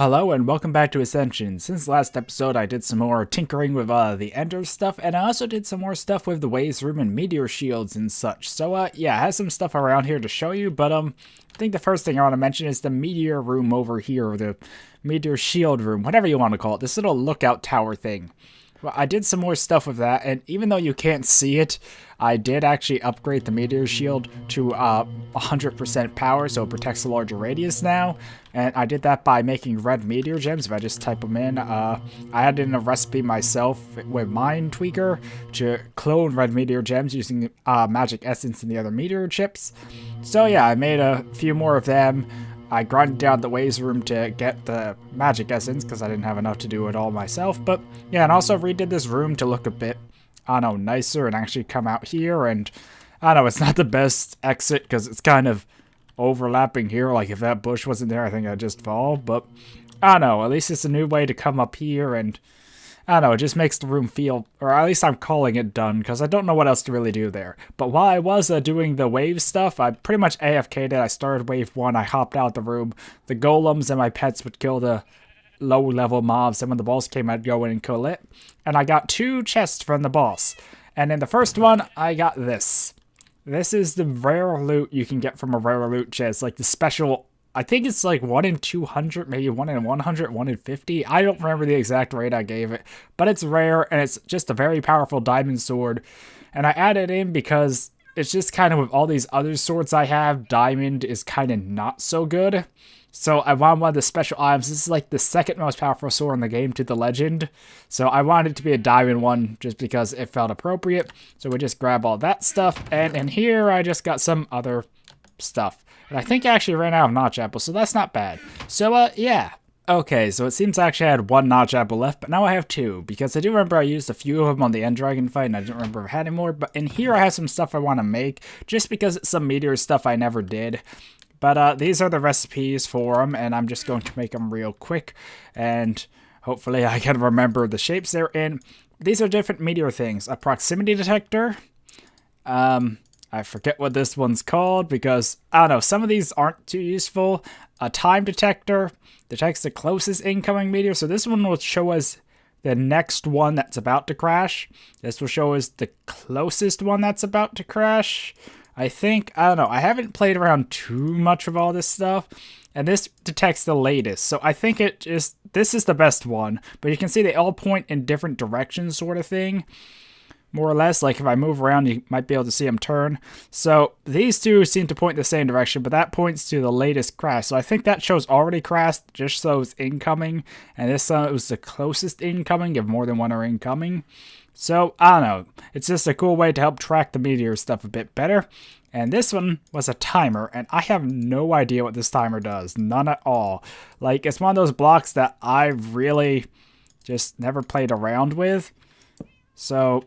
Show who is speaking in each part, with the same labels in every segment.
Speaker 1: Hello and welcome back to Ascension. Since last episode I did some more tinkering with the Ender stuff, and I also did some more stuff with the Waves Room and Meteor Shields and such. So yeah, I have some stuff around here to show you, but I think the first thing I want to mention is the Meteor Room over here, or the Meteor Shield Room, whatever you want to call it, this little lookout tower thing. Well, I did some more stuff with that, and even though you can't see it, I did actually upgrade the Meteor Shield to 100% power, so it protects a larger radius now. And I did that by making red meteor gems. If I just type them in, I added in a recipe myself with Mind Tweaker to clone red meteor gems using magic essence and the other meteor chips. So yeah, I made a few more of them. I grinded down the Waves Room to get the magic essence because I didn't have enough to do it all myself. But yeah, and also redid this room to look a bit, I don't know, nicer and actually come out here. And I don't know, it's not the best exit because it's kind of overlapping here. Like if that bush wasn't there, I think I'd just fall. But I don't know, at least it's a new way to come up here, and I don't know, it just makes the room feel, or at least I'm calling it done, because I don't know what else to really do there. But while I was doing the wave stuff, I pretty much AFK'd it. I started wave 1, I hopped out the room. The golems and my pets would kill the low-level mobs, and when the boss came, I'd go in and kill it. And I got 2 chests from the boss. And in the first one, I got this. This is the rare loot you can get from a rare loot chest, like the special, I think it's like 1 in 200, maybe 1 in 100, 1 in 50. I don't remember the exact rate I gave it, but it's rare, and it's just a very powerful diamond sword. And I added it in because it's just kind of with all these other swords I have, diamond is kind of not so good. So I wanted one of the special items. This is like the second most powerful sword in the game to the legend. So I wanted it to be a diamond one just because it felt appropriate. So we just grab all that stuff. And in here, I just got some other stuff. And I think I actually ran out of notch apples, so that's not bad. So yeah. Okay, so it seems I actually had 1 notch apple left, but now I have 2. Because I do remember I used a few of them on the End Dragon fight, and I don't remember if I had any more. But in here, I have some stuff I want to make, just because it's some meteor stuff I never did. But these are the recipes for them, and I'm just going to make them real quick. And hopefully I can remember the shapes they're in. These are different meteor things. A proximity detector. I forget what this one's called because, I don't know, some of these aren't too useful. A time detector detects the closest incoming meteor. So this one will show us the next one that's about to crash. This will show us the closest one that's about to crash. I think, I don't know, I haven't played around too much of all this stuff, and this detects the latest, so I think this is the best one, but you can see they all point in different directions sort of thing, more or less. Like if I move around, you might be able to see them turn. So these two seem to point the same direction, but that points to the latest crash, so I think that shows already crashed, just shows incoming, and this was the closest incoming if more than one are incoming. So, I don't know, it's just a cool way to help track the meteor stuff a bit better. And this one was a timer, and I have no idea what this timer does. None at all. Like, it's one of those blocks that I really just never played around with. So,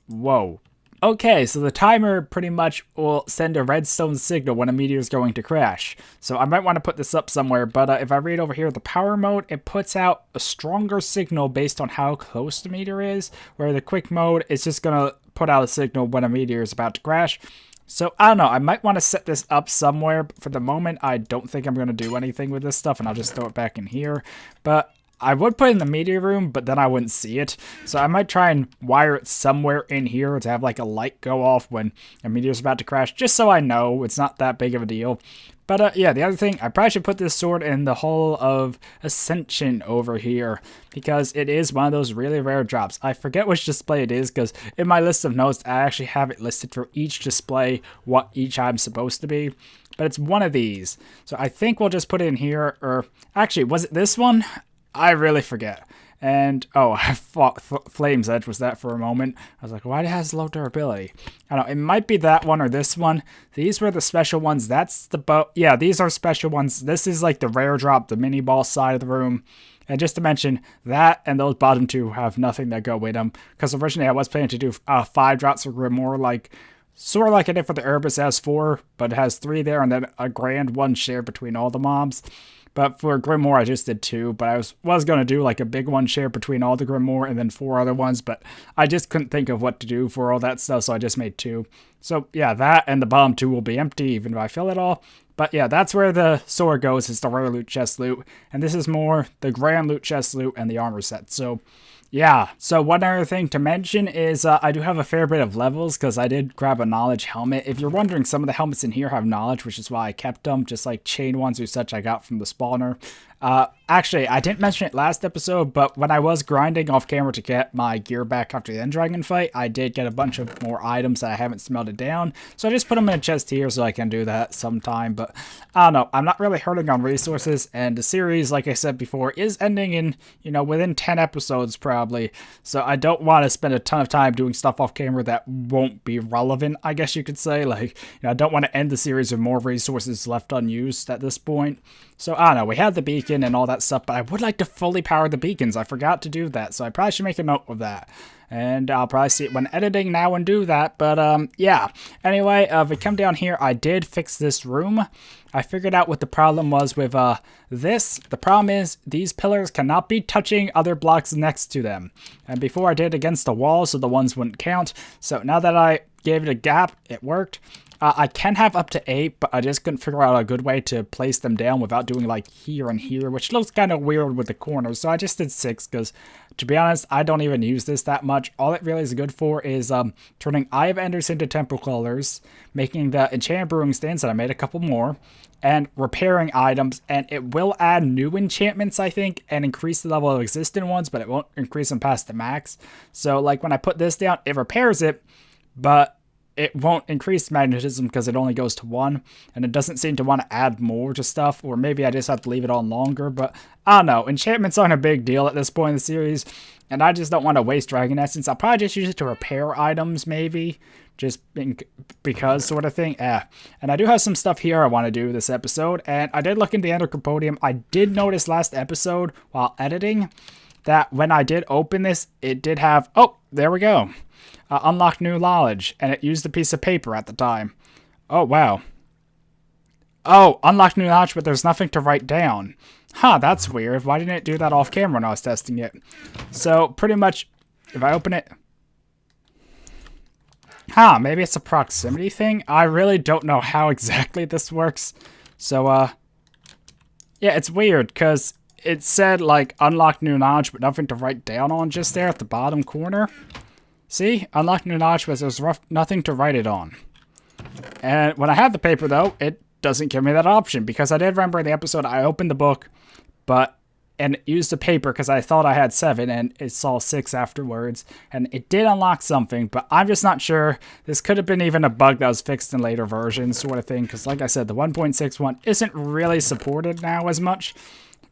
Speaker 1: whoa. Okay, so the timer pretty much will send a redstone signal when a meteor is going to crash. So I might want to put this up somewhere, but if I read over here, the power mode, it puts out a stronger signal based on how close the meteor is, where the quick mode is just going to put out a signal when a meteor is about to crash. So, I don't know, I might want to set this up somewhere, but for the moment, I don't think I'm going to do anything with this stuff, and I'll just throw it back in here. But I would put it in the meteor room, but then I wouldn't see it. So I might try and wire it somewhere in here to have like a light go off when a meteor's about to crash, just so I know it's not that big of a deal. But yeah, the other thing, I probably should put this sword in the Hall of Ascension over here, because it is one of those really rare drops. I forget which display it is, because in my list of notes, I actually have it listed for each display what each item's supposed to be. But it's one of these. So I think we'll just put it in here, or actually, was it this one? I really forget. And, oh, I thought Flame's Edge was that for a moment. I was like, why it has low durability? I don't know, it might be that one or this one. These were the special ones. That's the bow. Yeah, these are special ones. This is like the rare drop, the mini boss side of the room. And just to mention, that and those bottom 2 have nothing that go with them. Because originally I was planning to do 5 drops for Grimoire, like, sort of like I did for the Herbis. It has 4, but it has 3 there, and then a grand 1 shared between all the mobs. But for Grimoire, I just did 2, but I was going to do like a big one share between all the Grimoire and then 4 other ones, but I just couldn't think of what to do for all that stuff, so I just made 2. So yeah, that and the bottom 2 will be empty even if I fill it all. But yeah, that's where the sword goes, is the rare loot chest loot. And this is more the grand loot chest loot and the armor set. So yeah, so one other thing to mention is I do have a fair bit of levels because I did grab a knowledge helmet. If you're wondering, some of the helmets in here have knowledge, which is why I kept them, just like chain ones or such I got from the spawner. Actually, I didn't mention it last episode, but when I was grinding off camera to get my gear back after the End Dragon fight, I did get a bunch of more items that I haven't smelted down. So I just put them in a chest here so I can do that sometime. But I don't know, I'm not really hurting on resources, and the series, like I said before, is ending in, within 10 episodes probably. So I don't want to spend a ton of time doing stuff off camera that won't be relevant, I guess you could say. Like, I don't want to end the series with more resources left unused at this point. So, I don't know, we had the beacon and all that stuff, but I would like to fully power the beacons. I forgot to do that, so I probably should make a note of that. And I'll probably see it when editing now and do that, but, yeah. Anyway, if we come down here, I did fix this room. I figured out what the problem was with, this. The problem is, these pillars cannot be touching other blocks next to them. And before I did it against the wall, so the ones wouldn't count. So now that I gave it a gap, it worked. I can have up to 8, but I just couldn't figure out a good way to place them down without doing like here and here, which looks kind of weird with the corners. So I just did 6 because, to be honest, I don't even use this that much. All it really is good for is turning Eye of Enders into Temple Colors, making the Enchanted Brewing Stands, and I made a couple more, and repairing items. And it will add new enchantments, I think, and increase the level of existing ones, but it won't increase them past the max. So like when I put this down, it repairs it, but it won't increase magnetism because it only goes to 1, and it doesn't seem to want to add more to stuff, or maybe I just have to leave it on longer, but I don't know. Enchantments aren't a big deal at this point in the series, and I just don't want to waste Dragon Essence. I'll probably just use it to repair items, maybe, just because sort of thing. And I do have some stuff here I want to do this episode, and I did look into the Ender Cryptodium. I did notice last episode, while editing, that when I did open this, it did have, oh, there we go. Unlock new knowledge, and it used a piece of paper at the time. Oh, wow. Oh, unlock new knowledge, but there's nothing to write down. Huh, that's weird. Why didn't it do that off camera when I was testing it? So, pretty much, if I open it... Huh, maybe it's a proximity thing? I really don't know how exactly this works. So, yeah, it's weird, because it said, like, unlock new knowledge, but nothing to write down on just there at the bottom corner. See? Unlock new knowledge, but there's nothing to write it on. And when I had the paper, though, it doesn't give me that option, because I did remember in the episode I opened the book, and used the paper because I thought I had 7, and it saw 6 afterwards, and it did unlock something, but I'm just not sure. This could have been even a bug that was fixed in later versions, sort of thing, because like I said, the 1.61 isn't really supported now as much,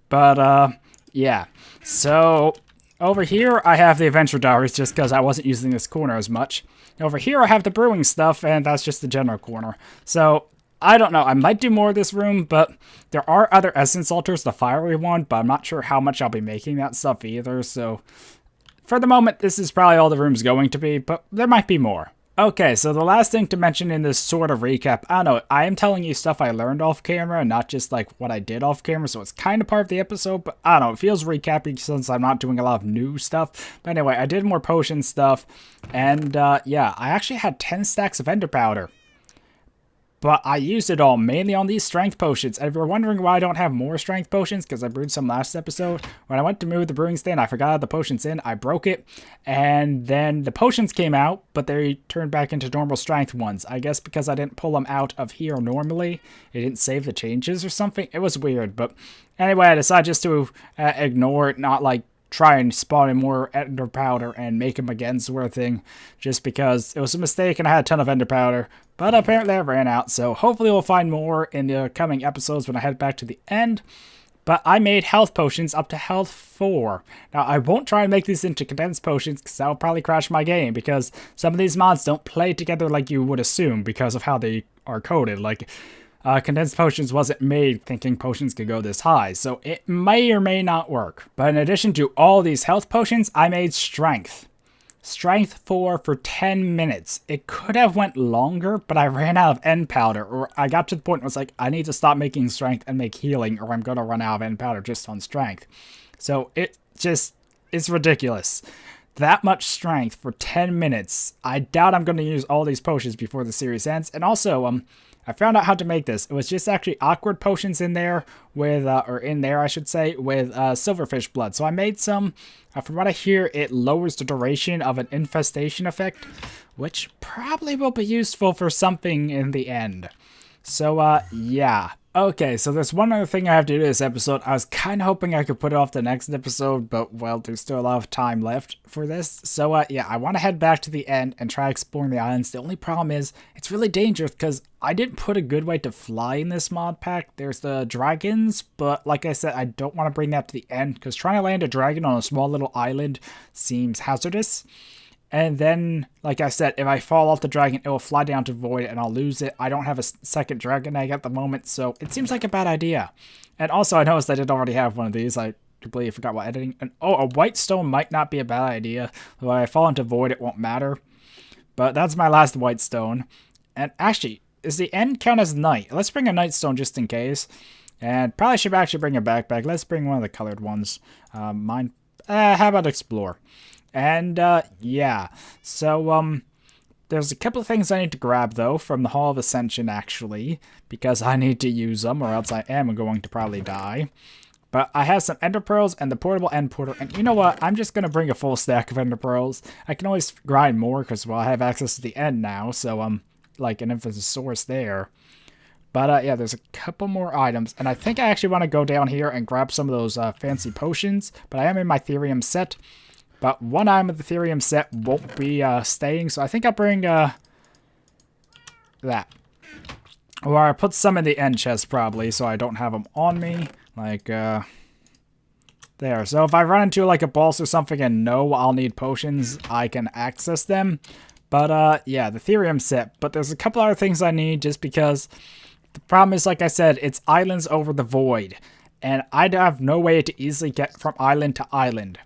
Speaker 1: but, yeah. So... over here, I have the Adventure Diaries just because I wasn't using this corner as much. Over here, I have the brewing stuff, and that's just the general corner. So, I don't know. I might do more of this room, but there are other Essence Altars, the fiery one, but I'm not sure how much I'll be making that stuff either. So, for the moment, this is probably all the room's going to be, but there might be more. Okay, so the last thing to mention in this sort of recap, I don't know, I am telling you stuff I learned off camera, not just like what I did off camera, so it's kind of part of the episode, but I don't know, it feels recapping since I'm not doing a lot of new stuff. But anyway, I did more potion stuff, and yeah, I actually had 10 stacks of Ender Powder. But I used it all mainly on these strength potions. And if you're wondering why I don't have more strength potions, because I brewed some last episode, when I went to move the brewing stand, I forgot the potions in, I broke it, and then the potions came out, but they turned back into normal strength ones. I guess because I didn't pull them out of here normally, it didn't save the changes or something. It was weird, but anyway, I decided just to ignore it, not like try and spawn in more Ender Powder and make them again sort of thing, just because it was a mistake and I had a ton of Ender Powder, but apparently I ran out, so hopefully we'll find more in the coming episodes when I head back to the end. But I made health potions up to health 4. Now, I won't try and make these into condensed potions because that'll probably crash my game, because some of these mods don't play together like you would assume because of how they are coded. Like, condensed potions wasn't made thinking potions could go this high, so it may or may not work. But in addition to all these health potions, I made strength. Strength 4 for 10 minutes. It could have went longer, but I ran out of end powder, or I got to the point where it's like, I need to stop making strength and make healing, or I'm going to run out of end powder just on strength. So it just, it's ridiculous. That much strength for 10 minutes. I doubt I'm going to use all these potions before the series ends. And also, I found out how to make this. It was just actually awkward potions in there with, or in there, I should say, with silverfish blood. So I made some. From what I hear, it lowers the duration of an infestation effect, which probably will be useful for something in the end. So, yeah. Okay, so there's one other thing I have to do this episode. I was kind of hoping I could put it off the next episode, but, well, there's still a lot of time left for this. So, yeah, I want to head back to the end and try exploring the islands. The only problem is, it's really dangerous because I didn't put a good way to fly in this mod pack. There's the dragons, but like I said, I don't want to bring that to the end because trying to land a dragon on a small little island seems hazardous. And then, like I said, if I fall off the dragon, it will fly down to void and I'll lose it. I don't have a second dragon egg at the moment, so it seems like a bad idea. And also, I noticed I did already have one of these. I completely forgot what editing. And oh, a white stone might not be a bad idea. If I fall into void, it won't matter. But that's my last white stone. And actually, does the end count as night? Let's bring a night stone just in case. And probably should actually bring a backpack. Let's bring one of the colored ones. How about explore? And, yeah, so, there's a couple of things I need to grab, though, from the Hall of Ascension, actually, because I need to use them, or else I am going to probably die. But I have some ender pearls and the portable end portal, and you know what, I'm just going to bring a full stack of ender pearls. I can always grind more, because, well, I have access to the end now, so, like, an infinite source there. But, yeah, there's a couple more items, and I think I actually want to go down here and grab some of those, fancy potions, but I am in my Therium set. But one item of the Therium set won't be staying, so I think I'll bring that. Or I'll put some in the end chest probably, so I don't have them on me. Like, there. So if I run into like a boss or something and know I'll need potions, I can access them. But yeah, the Therium set. But there's a couple other things I need just because the problem is, like I said, it's islands over the void. And I have no way to easily get from island to island.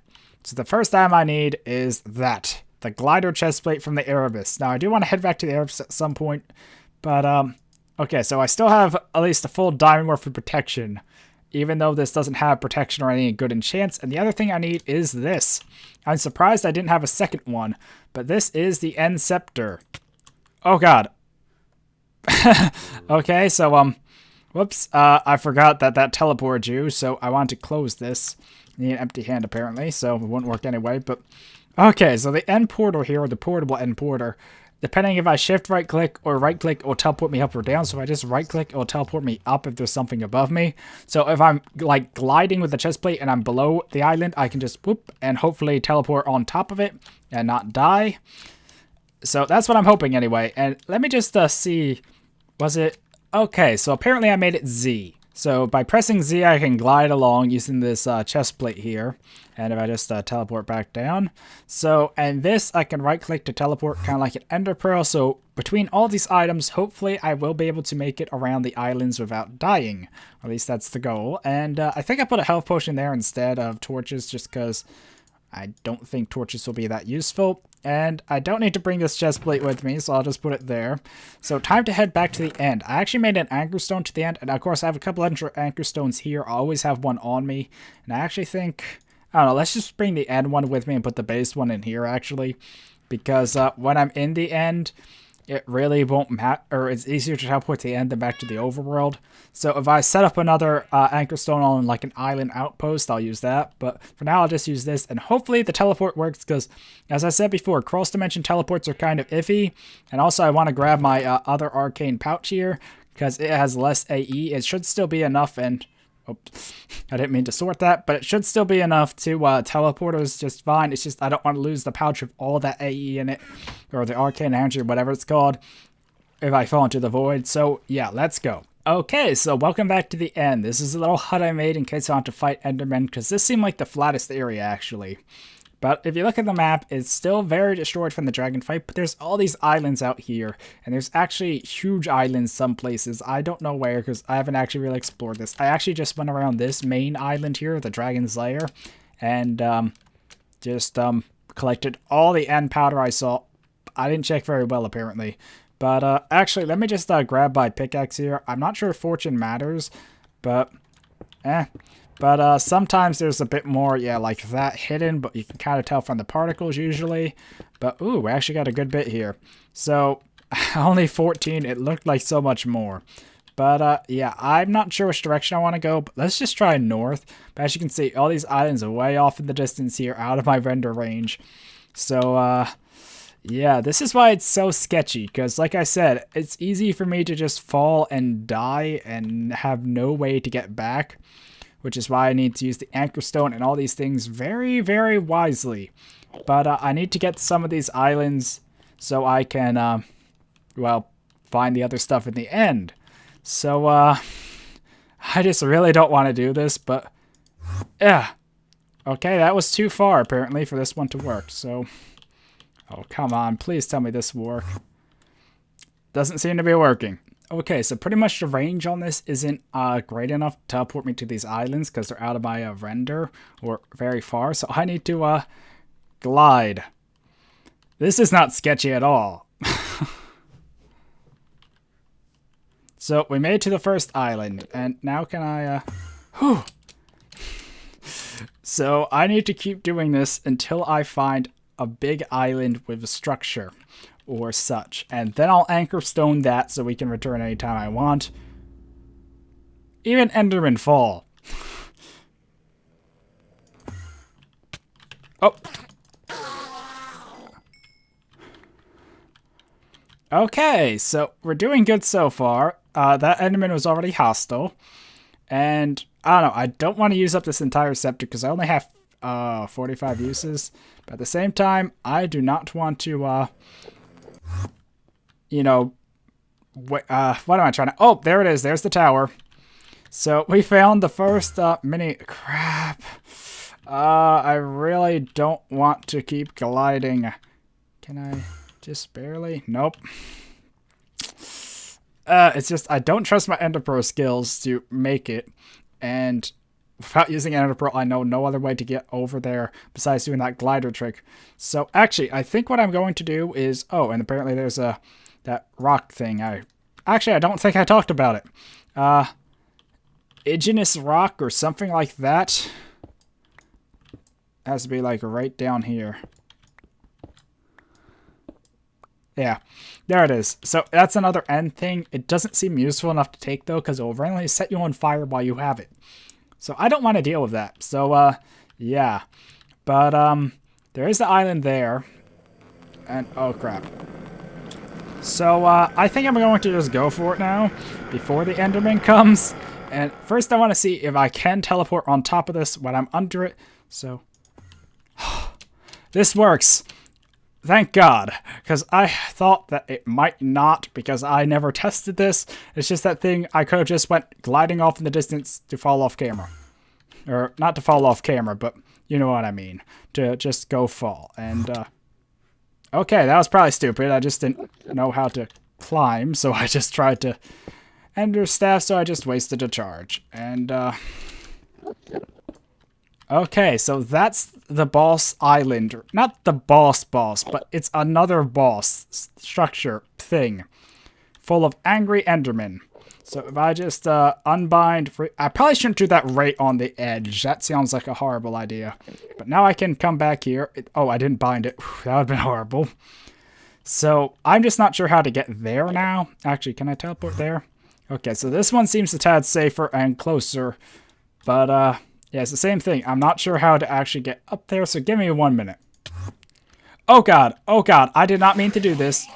Speaker 1: So the first item I need is that, the glider chestplate from the Erebus. Now I do want to head back to the Erebus at some point, but okay, so I still have at least a full diamond worth of protection, even though this doesn't have protection or any good enchants. And the other thing I need is this. I'm surprised I didn't have a second one, but this is the End Scepter. Oh god. Okay, so whoops, I forgot that teleported you, so I want to close this. Need an empty hand apparently, so it won't work anyway, but okay, so the end portal here, or the portable end portal, depending if I shift right click or right click, it will teleport me up or down. So if I just right click, it will teleport me up if there's something above me. So if I'm like gliding with the chest plate and I'm below the island, I can just whoop and hopefully teleport on top of it and not die. So that's what I'm hoping anyway. And let me just see, was it okay? So apparently I made it Z. So by pressing Z, I can glide along using this chest plate here. And if I just teleport back down. So, and this, I can right click to teleport, kind of like an ender pearl. So between all these items, hopefully I will be able to make it around the islands without dying. At least that's the goal. And I think I put a health potion there instead of torches just because I don't think torches will be that useful. And I don't need to bring this chest plate with me, so I'll just put it there. So time to head back to the end. I actually made an anchor stone to the end, and of course I have a couple extra anchor stones here. I always have one on me, and I actually think, I don't know, let's just bring the end one with me and put the base one in here actually. Because when I'm in the end, it really won't matter, or it's easier to teleport to the end than back to the overworld. So if I set up another anchor stone on like an island outpost, I'll use that. But for now, I'll just use this, and hopefully the teleport works because, as I said before, cross-dimension teleports are kind of iffy. And also, I want to grab my other arcane pouch here because it has less AE. It should still be enough, and oops, I didn't mean to sort that, but it should still be enough to teleport us just fine. It's just I don't want to lose the pouch with all that AE in it, or the arcane energy, or whatever it's called, if I fall into the void. So yeah, let's go. Okay, so welcome back to the end. This is a little hut I made in case I want to fight Endermen, because this seemed like the flattest area actually. But if you look at the map, it's still very destroyed from the dragon fight, but there's all these islands out here, and there's actually huge islands some places. I don't know where, because I haven't actually really explored this. I actually just went around this main island here, the Dragon's Lair, and just collected all the end powder I saw. I didn't check very well, apparently. But actually, let me just grab my pickaxe here. I'm not sure if fortune matters, but But sometimes there's a bit more, yeah, like that hidden, but you can kind of tell from the particles usually. But, ooh, we actually got a good bit here. So, Only 14. It looked like so much more. But, yeah, I'm not sure which direction I want to go, but let's just try north. But as you can see, all these islands are way off in the distance here, out of my render range. So, yeah, this is why it's so sketchy, because like I said, it's easy for me to just fall and die and have no way to get back, which is why I need to use the anchor stone and all these things very, very wisely. But I need to get some of these islands so I can, well, find the other stuff in the end. So, I just really don't want to do this, but, yeah. Okay, that was too far, apparently, for this one to work, so... Oh, come on, please tell me this will work. Doesn't seem to be working. Okay, so pretty much the range on this isn't great enough to teleport me to these islands, because they're out of my render, or very far, so I need to, glide. This is not sketchy at all. So, we made it to the first island, and now can I, whew. So, I need to keep doing this until I find a big island with a structure, or such. And then I'll anchor stone that so we can return anytime I want. Even Enderman fall. Oh. Okay, so we're doing good so far. That Enderman was already hostile. And, I don't know, I don't want to use up this entire scepter because I only have 45 uses. But at the same time, I do not want to, you know, what am I trying to... Oh, there it is. There's the tower. So we found the first mini... Crap. I really don't want to keep gliding. Can I just barely? Nope. It's just, I don't trust my Ender Pearl skills to make it. And without using Ender Pearl, I know no other way to get over there besides doing that glider trick. So actually, I think what I'm going to do is... Oh, and apparently there's that rock thing. Actually, I don't think I talked about it. Igneous rock or something like that. Has to be like right down here. Yeah, there it is. So that's another end thing. It doesn't seem useful enough to take though, because it will randomly set you on fire while you have it. So I don't want to deal with that. So yeah. But there is the island there. And oh crap. So I think I'm going to just go for it now before the Enderman comes. And first I want to see if I can teleport on top of this when I'm under it. So this works. Thank God, because I thought that it might not, because I never tested this. It's just that thing I could have just went gliding off in the distance to fall off camera. Or, not to fall off camera, but you know what I mean. To just go fall. And, okay, that was probably stupid. I just didn't know how to climb, so I just tried to ender staff, so I just wasted a charge. And, okay, so that's the boss island. Not the boss, but it's another boss structure thing full of angry Endermen. So if I just unbind... I probably shouldn't do that right on the edge. That sounds like a horrible idea. But now I can come back here. Oh, I didn't bind it. Whew, that would have been horrible. So I'm just not sure how to get there now. Actually, can I teleport there? Okay, so this one seems a tad safer and closer. But, yeah, it's the same thing. I'm not sure how to actually get up there, so give me 1 minute. Oh god, I did not mean to do this.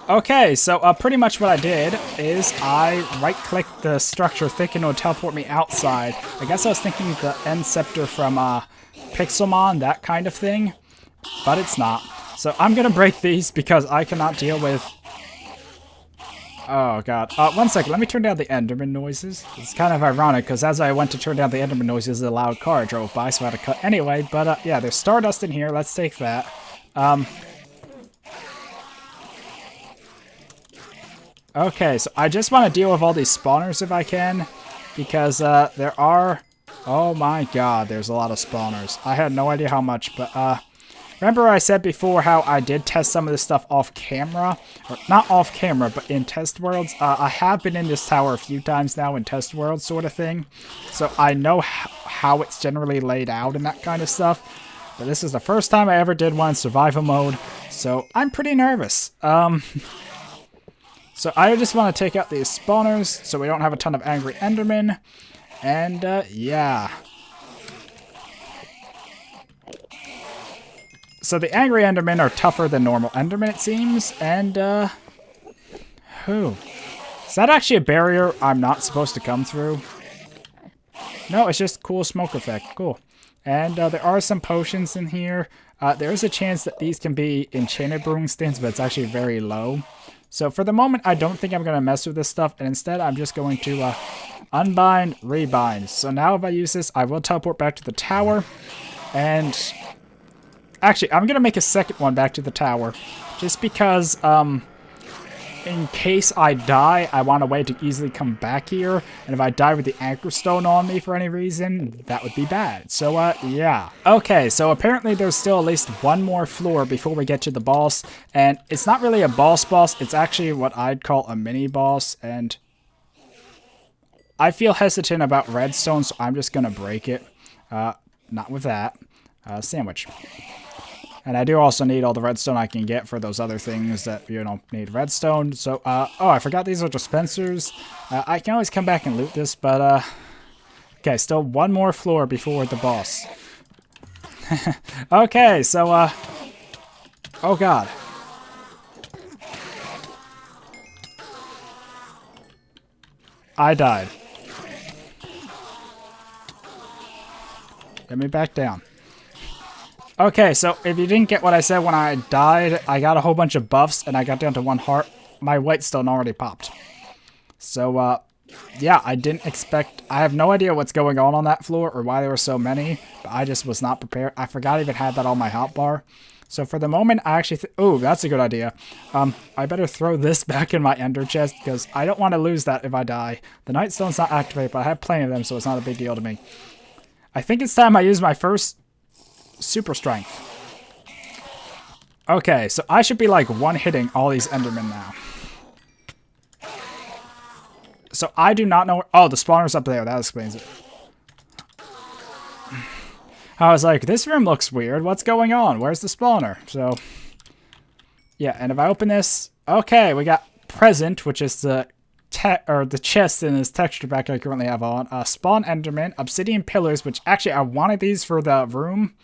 Speaker 1: Okay, so pretty much what I did is I right-clicked the structure thinking it would teleport me outside. I guess I was thinking the end scepter from Pixelmon, that kind of thing, but it's not. So I'm gonna break these because I cannot deal with... Oh god. 1 second, let me turn down the Enderman noises. It's kind of ironic, because as I went to turn down the Enderman noises, a loud car drove by, so I had to cut anyway. But yeah, there's Stardust in here. Let's take that. Okay, so I just want to deal with all these spawners if I can, because there are... Oh my god, there's a lot of spawners. I had no idea how much, but remember I said before how I did test some of this stuff off camera? Or not off camera, but in test worlds. I have been in this tower a few times now in test worlds sort of thing. So I know how it's generally laid out and that kind of stuff. but this is the first time I ever did one in survival mode, so I'm pretty nervous. So I just want to take out these spawners so we don't have a ton of angry Endermen, and yeah. So the angry Endermen are tougher than normal Endermen, it seems, and is that actually a barrier I'm not supposed to come through? No, it's just cool smoke effect. Cool. And there are some potions in here. There is a chance that these can be enchanted brewing stands, but it's actually very low. So for the moment, I don't think I'm going to mess with this stuff, and instead I'm just going to unbind, rebind. So now if I use this, I will teleport back to the tower, and actually, I'm going to make a second one back to the tower, just because in case I die, I want a way to easily come back here. And if I die with the anchor stone on me for any reason, that would be bad. So, yeah. Okay, so apparently there's still at least one more floor before we get to the boss. And it's not really a boss. It's actually what I'd call a mini boss. And I feel hesitant about redstone, so I'm just going to break it. Not with that. Sandwich. And I do also need all the redstone I can get for those other things that, you know, need redstone. So, oh, I forgot these are dispensers. I can always come back and loot this, but, okay, still one more floor before the boss. Okay, so, oh god. I died. Get me back down. Okay, so if you didn't get what I said when I died, I got a whole bunch of buffs and I got down to 1 heart. My white stone already popped. So, yeah, I didn't expect... I have no idea what's going on that floor or why there were so many, but I just was not prepared. I forgot I even had that on my hotbar. So for the moment, I actually... Oh, that's a good idea. I better throw this back in my ender chest because I don't want to lose that if I die. The night stone's not activated, but I have plenty of them, so it's not a big deal to me. I think it's time I use my first... super strength. Okay, so I should be like one-hitting all these Endermen now. So I do not know... Oh, the spawner's up there. That explains it. I was like, this room looks weird. What's going on? Where's the spawner? So, yeah, and if I open this... Okay, we got present, which is the chest in this texture pack I currently have on. Spawn Enderman, obsidian pillars, which actually I wanted these for the room.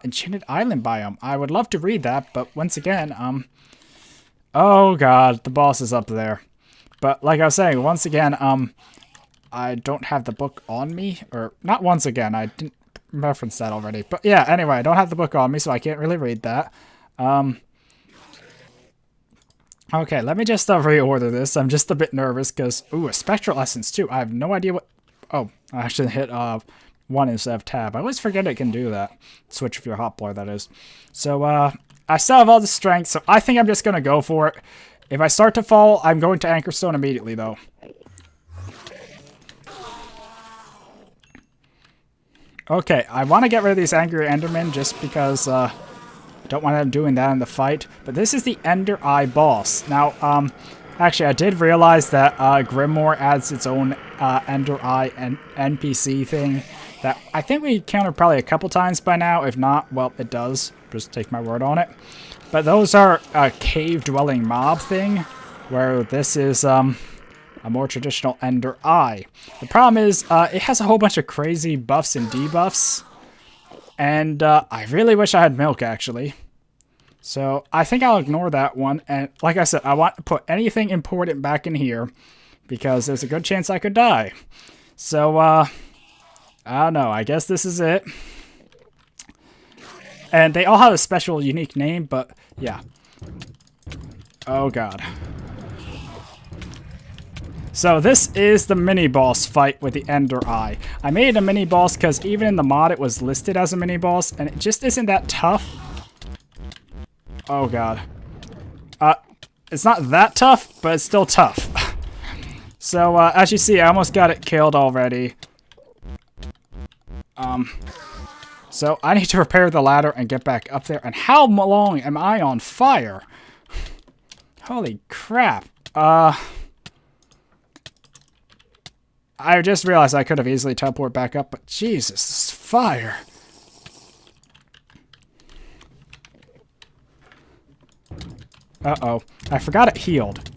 Speaker 1: Enchanted Island biome. I would love to read that, but once again, oh god, the boss is up there. But like I was saying, once again, I don't have the book on me, or not once again, I didn't reference that already. But yeah, anyway, I don't have the book on me, so I can't really read that. Okay, let me just reorder this. I'm just a bit nervous because, ooh, a spectral essence too. I have no idea what... Oh, I actually hit, 1 instead of tab. I always forget it can do that. Switch with your hotbar, that is. So, I still have all the strength, so I think I'm just going to go for it. If I start to fall, I'm going to anchor stone immediately, though. Okay, I want to get rid of these angry Endermen just because, I don't want them doing that in the fight. But this is the Ender Eye boss. Now, actually, I did realize that, Grimoire adds its own, Ender Eye NPC thing. That I think we encountered probably a couple times by now. If not, well, it does. Just take my word on it. But those are a cave-dwelling mob thing, where this is a more traditional Ender Eye. The problem is, it has a whole bunch of crazy buffs and debuffs. And I really wish I had milk, actually. So I think I'll ignore that one. And like I said, I want to put anything important back in here, because there's a good chance I could die. So, I don't know. I guess this is it. And they all have a special, unique name, but yeah. Oh, God. So this is the mini-boss fight with the Ender Eye. I made it a mini-boss because even in the mod it was listed as a mini-boss, and it just isn't that tough. Oh, God. It's not that tough, but it's still tough. So, as you see, I almost got it killed already. So I need to repair the ladder and get back up there. And how long am I on fire? Holy crap. I just realized I could have easily teleported back up, but Jesus, this fire. Uh-oh. I forgot it healed.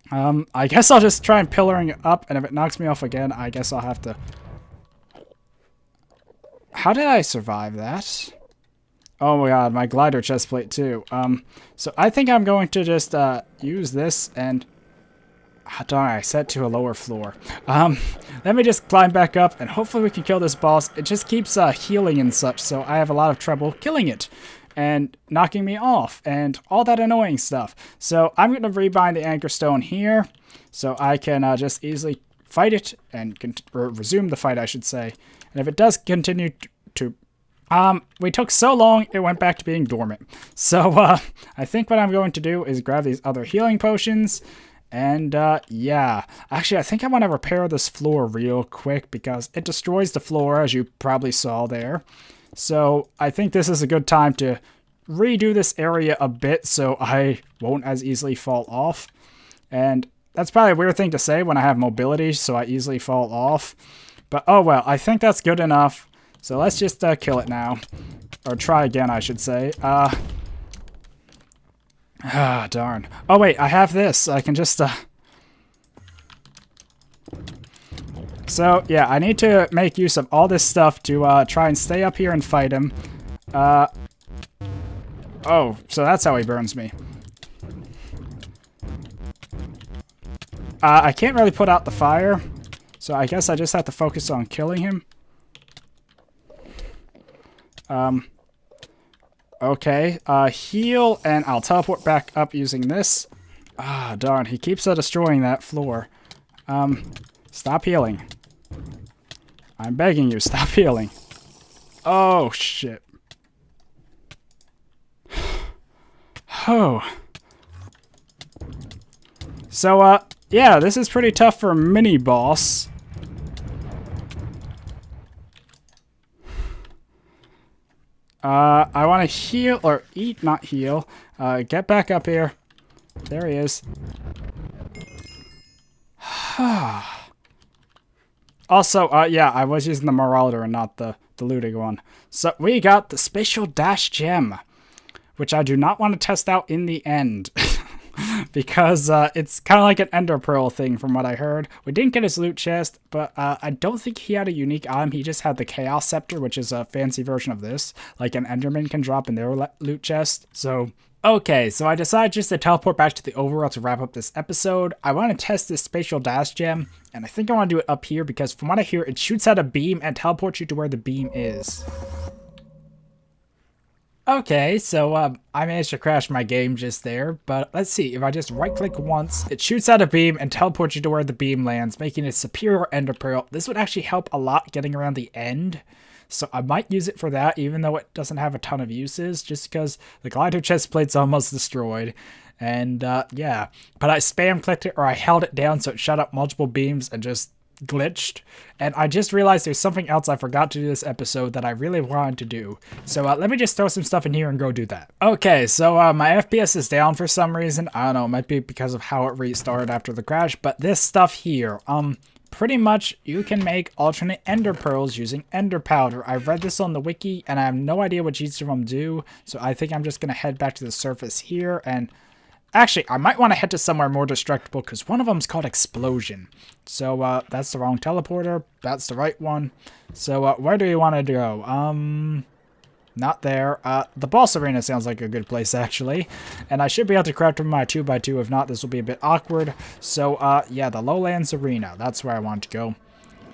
Speaker 1: I guess I'll just try and pillaring it up, and if it knocks me off again, I guess I'll have to... How did I survive that? Oh my god, my glider chest plate too. So I think I'm going to just use this and... Oh, darn, I set to a lower floor. Let me just climb back up, and hopefully we can kill this boss. It just keeps healing and such, so I have a lot of trouble killing it. And knocking me off, and all that annoying stuff. So I'm going to rebind the anchor stone here, so I can just easily fight it, and resume the fight, I should say. And if it does continue to... we took so long, it went back to being dormant. So, I think what I'm going to do is grab these other healing potions, and, yeah. Actually, I think I want to repair this floor real quick, because it destroys the floor, as you probably saw there. So I think this is a good time to redo this area a bit so I won't as easily fall off. And that's probably a weird thing to say when I have mobility, so I easily fall off. But oh well, I think that's good enough. So let's just kill it now. Or try again, I should say. Darn. Oh wait, I have this. I can just... So, yeah, I need to make use of all this stuff to try and stay up here and fight him. Oh, so that's how he burns me. I can't really put out the fire, so I guess I just have to focus on killing him. Okay, heal, and I'll teleport back up using this. Darn, he keeps destroying that floor. Stop healing. I'm begging you, stop healing. Oh, shit. Oh. So, yeah, this is pretty tough for a mini-boss. I want to heal, or eat, not heal. Get back up here. There he is. Also, yeah, I was using the Marauder and not the looting one. So we got the Spatial Dash Gem, which I do not want to test out in the end. Because it's kind of like an Ender Pearl thing from what I heard. We didn't get his loot chest, but I don't think he had a unique item. He just had the Chaos Scepter, which is a fancy version of this, like an Enderman can drop in their loot chest. So... Okay, so I decided just to teleport back to the overworld to wrap up this episode. I want to test this Spatial Dash Gem, and I think I want to do it up here because from what I hear, it shoots out a beam and teleports you to where the beam is. Okay, so I managed to crash my game just there, but let's see. If I just right-click once, it shoots out a beam and teleports you to where the beam lands, making it superior Ender Pearl. This would actually help a lot getting around the end. So I might use it for that, even though it doesn't have a ton of uses, just because the glider chest plate's almost destroyed. And, yeah. But I spam clicked it, or I held it down so it shot up multiple beams and just glitched. And I just realized there's something else I forgot to do this episode that I really wanted to do. So let me just throw some stuff in here and go do that. Okay, so my FPS is down for some reason. I don't know, it might be because of how it restarted after the crash. But this stuff here, pretty much, you can make alternate Ender Pearls using Ender Powder. I've read this on the wiki, and I have no idea what each of them do, so I think I'm just going to head back to the surface here, and... Actually, I might want to head to somewhere more destructible, because one of them is called Explosion. So, that's the wrong teleporter. That's the right one. So, where do you want to go? Not there. The boss arena sounds like a good place, actually. And I should be able to craft my 2x2. If not, this will be a bit awkward. So, yeah, the Lowlands Arena. That's where I want to go.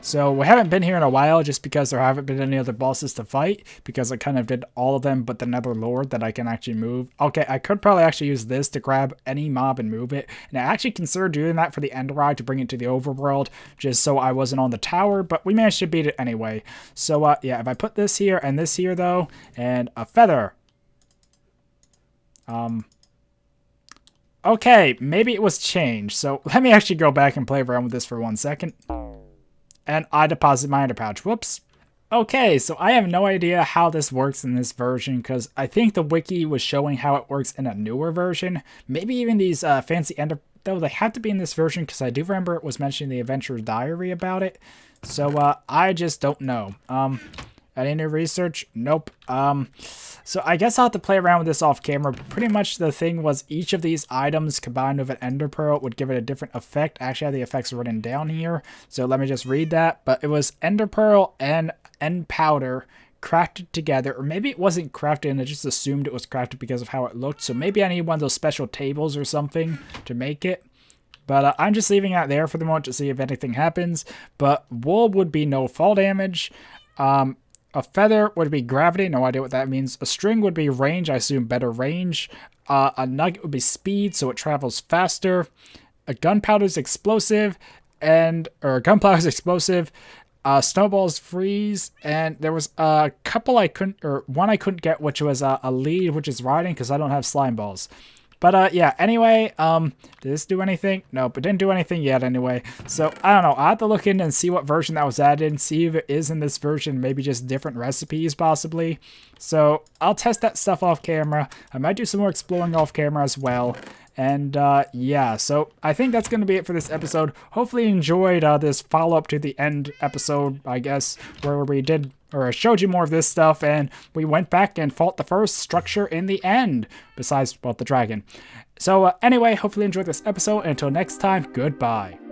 Speaker 1: So, we haven't been here in a while just because there haven't been any other bosses to fight. Because I kind of did all of them but the Nether Lord that I can actually move. Okay, I could probably actually use this to grab any mob and move it. And I actually considered doing that for the Ender Eye to bring it to the overworld. Just so I wasn't on the tower. But we managed to beat it anyway. So, yeah, if I put this here and this here, though. And a feather. Okay, maybe it was changed. So, let me actually go back and play around with this for 1 second. And I deposit my Ender Pouch. Whoops. Okay, so I have no idea how this works in this version, because I think the wiki was showing how it works in a newer version. Maybe even these fancy Ender... Though they have to be in this version, because I do remember it was mentioned in the Adventurer's Diary about it. So, I just don't know. Any new research? Nope. So I guess I'll have to play around with this off camera. Pretty much the thing was each of these items combined with an ender pearl would give it a different effect. Actually, I have the effects written down here. So let me just read that. But it was ender pearl and end powder crafted together, or maybe it wasn't crafted and I just assumed it was crafted because of how it looked. So maybe I need one of those special tables or something to make it. But I'm just leaving it there for the moment to see if anything happens. But wool would be no fall damage. A feather would be gravity. No idea what that means. A string would be range. I assume better range. A nugget would be speed, so it travels faster. A gunpowder is explosive, gunpowder is explosive. Snowballs freeze, and there was a couple one I couldn't get, which was a lead, which is riding, because I don't have slime balls. But yeah, anyway, did this do anything? Nope, it didn't do anything yet anyway. So, I don't know, I'll have to look in and see what version that was added and see if it is in this version, maybe just different recipes possibly. So, I'll test that stuff off camera. I might do some more exploring off camera as well. And yeah, so I think that's going to be it for this episode. Hopefully you enjoyed this follow-up to the end episode, I guess, where we did, or I showed you more of this stuff, and we went back and fought the first structure in the end, besides, well, the dragon. So anyway, hopefully you enjoyed this episode, and until next time, goodbye.